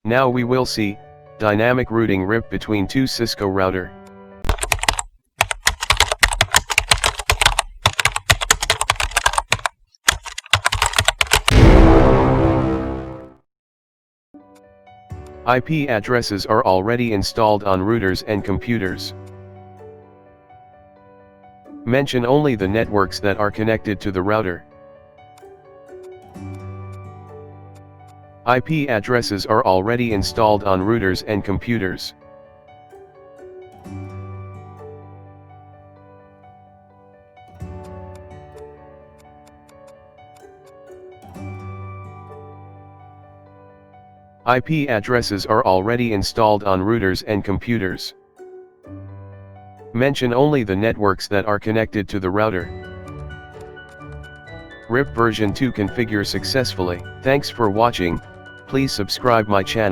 Now we will see dynamic routing RIP between two Cisco router. IP addresses are already installed on routers and computers. Mention only the networks that are connected to the router. IP addresses are already installed on routers and computers. IP addresses are already installed on routers and computers. Mention only the networks that are connected to the router. RIP version 2 configure successfully. Thanks for watching. Please subscribe my channel.